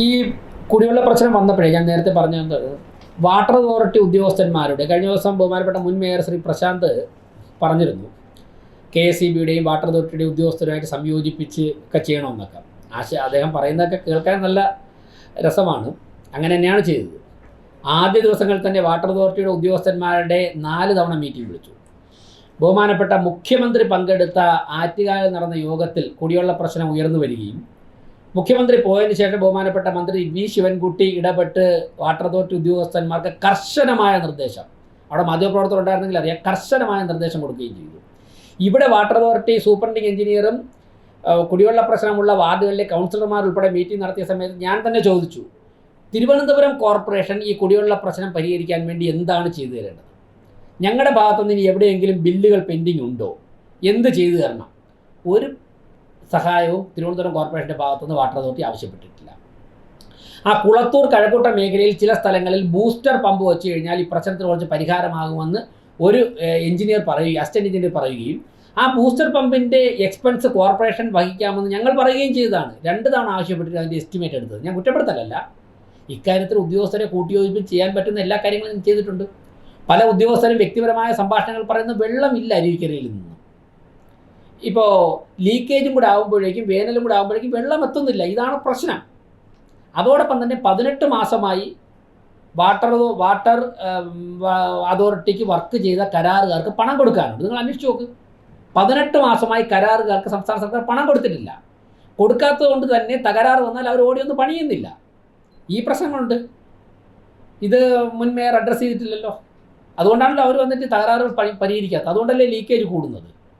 ഈ കുടിവെള്ള പ്രശ്നം വന്നപ്പോഴേ ഞാൻ നേരത്തെ പറഞ്ഞത് വാട്ടർ അതോറിറ്റി ഉദ്യോഗസ്ഥന്മാരുടെ കഴിഞ്ഞ ദിവസം ബഹുമാനപ്പെട്ട മുൻ മേയർ ശ്രീ പ്രശാന്ത് പറഞ്ഞിരുന്നു KSEBയുടെയും വാട്ടർ അതോറിറ്റിയുടെയും ഉദ്യോഗസ്ഥരുമായിട്ട് സംയോജിപ്പിച്ച് ഒക്കെ ചെയ്യണമെന്നൊക്കെ. അദ്ദേഹം പറയുന്നതൊക്കെ കേൾക്കാൻ നല്ല രസമാണ്. അങ്ങനെ തന്നെയാണ് ചെയ്തത്. ആദ്യ ദിവസങ്ങളിൽ തന്നെ വാട്ടർ അതോറിറ്റിയുടെ ഉദ്യോഗസ്ഥന്മാരുടെ 4 തവണ മീറ്റിംഗ് വിളിച്ചു. ബഹുമാനപ്പെട്ട മുഖ്യമന്ത്രി പങ്കെടുത്ത ആറ്റുകാലിൽ നടന്ന യോഗത്തിൽ കുടിവെള്ള പ്രശ്നം ഉയർന്നു വരികയും മുഖ്യമന്ത്രി പോയതിന് ശേഷം ബഹുമാനപ്പെട്ട മന്ത്രി വി ശിവൻകുട്ടി ഇടപെട്ട് വാട്ടർ അതോറിറ്റി ഉദ്യോഗസ്ഥന്മാർക്ക് കർശനമായ നിർദ്ദേശം, അവിടെ മാധ്യമപ്രവർത്തകർ ഉണ്ടായിരുന്നെങ്കിൽ അറിയാം, കർശനമായ നിർദ്ദേശം കൊടുക്കുകയും ചെയ്തു. ഇവിടെ വാട്ടർ അതോറിറ്റി സൂപ്രണ്ടിങ് എഞ്ചിനീയറും കുടിവെള്ള പ്രശ്നമുള്ള വാർഡുകളിലെ കൗൺസിലർമാർ ഉൾപ്പെടെ മീറ്റിംഗ് നടത്തിയ സമയത്ത് ഞാൻ തന്നെ ചോദിച്ചു, തിരുവനന്തപുരം കോർപ്പറേഷൻ ഈ കുടിവെള്ള പ്രശ്നം പരിഹരിക്കാൻ വേണ്ടി എന്താണ് ചെയ്തു തരേണ്ടത്? ഞങ്ങളുടെ ഭാഗത്തുനിന്ന് ഇനി എവിടെയെങ്കിലും ബില്ലുകൾ പെൻഡിങ് ഉണ്ടോ? എന്ത് ചെയ്തു തരണം? ഒരു സഹായവും തിരുവനന്തപുരം കോർപ്പറേഷൻ്റെ ഭാഗത്തുനിന്ന് വാട്ടർ അതോറിറ്റി ആവശ്യപ്പെട്ടിട്ടില്ല. ആ കുളത്തൂർ കഴക്കൂട്ട മേഖലയിൽ ചില സ്ഥലങ്ങളിൽ ബൂസ്റ്റർ പമ്പ് വെച്ച് കഴിഞ്ഞാൽ ഈ പ്രശ്നത്തിന് കുറച്ച് പരിഹാരമാകുമെന്ന് ഒരു എഞ്ചിനീയർ പറയുകയും അസിസ്റ്റന്റ് എഞ്ചിനീയർ പറയുകയും ആ ബൂസ്റ്റർ പമ്പിൻ്റെ എക്സ്പെൻസ് കോർപ്പറേഷൻ വഹിക്കാമെന്ന് ഞങ്ങൾ പറയുകയും ചെയ്തതാണ്. 2 തവണ ആവശ്യപ്പെട്ടിട്ട് അതിൻ്റെ എസ്റ്റിമേറ്റ് എടുത്തത്. ഞാൻ കുറ്റപ്പെടുത്തലല്ല, ഇക്കാര്യത്തിൽ ഉദ്യോഗസ്ഥരെ കൂട്ടിയോജിപ്പിച്ച് ചെയ്യാൻ പറ്റുന്ന എല്ലാ കാര്യങ്ങളും ചെയ്തിട്ടുണ്ട്. പല ഉദ്യോഗസ്ഥരും വ്യക്തിപരമായ സംഭാഷണങ്ങൾ പറയുന്ന വെള്ളമില്ല അരുവിക്കരയിൽ നിന്ന്. ഇപ്പോൾ ലീക്കേജും കൂടെ ആകുമ്പോഴേക്കും വേനലും കൂടെ ആകുമ്പോഴേക്കും വെള്ളം എത്തുന്നില്ല. ഇതാണ് പ്രശ്നം. അതോടൊപ്പം തന്നെ 18 മാസമായി വാട്ടർ അതോറിറ്റിക്ക് വർക്ക് ചെയ്ത കരാറുകാർക്ക് പണം കൊടുക്കാനുണ്ട്. നിങ്ങൾ അന്വേഷിച്ച് നോക്ക്. 18 മാസമായി കരാറുകാർക്ക് സംസ്ഥാന സർക്കാർ പണം കൊടുത്തിട്ടില്ല. കൊടുക്കാത്തത് കൊണ്ട് തന്നെ തകരാറ് വന്നാൽ അവർ ഓടിയൊന്നും പണിയുന്നില്ല. ഈ പ്രശ്നങ്ങളുണ്ട്. ഇത് മുൻ മേയർ അഡ്രസ്സ് ചെയ്തിട്ടില്ലല്ലോ. അതുകൊണ്ടാണല്ലോ അവർ വന്നിട്ട് തകരാറുകൾ പരിഹരിക്കാത്തത്. അതുകൊണ്ടല്ലേ ലീക്കേജ് കൂടുന്നത്.